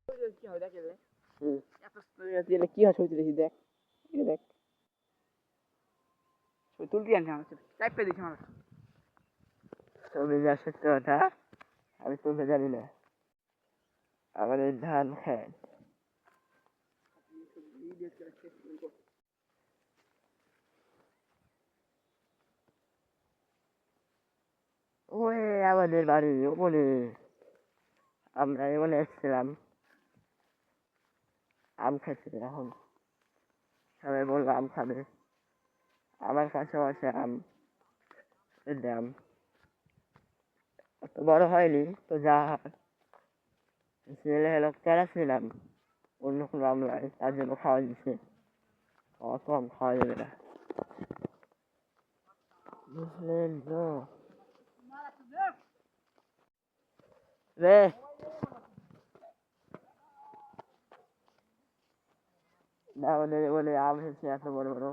কি হয় দেখে রে হুম এত তুলে কি হয় ছবি তুলেছি দেখ এই দেখ ছবি তুলতে জানি আমার টাইপ করে দিছি আমার তুমি যা সত্য কথা আমি তুলতে জানি না আমাদের ধান খায় ওই আমাদের বাড়ি ওখানে আমরা এখানে এসেছিলাম আম খাচ্ছি এখন সবাই বললো আম খাবে আমার কাছে আছে আম দাম অত বড় হয়নি তো যা ছেলে হলো কেড়েছিলাম অন্য কোনো আম নয় তার জন্য খাওয়া দিচ্ছে অত আম খাওয়া যাবে না বুঝলেন তো রে না ওদের বলে আম হচ্ছে এত বড় বড়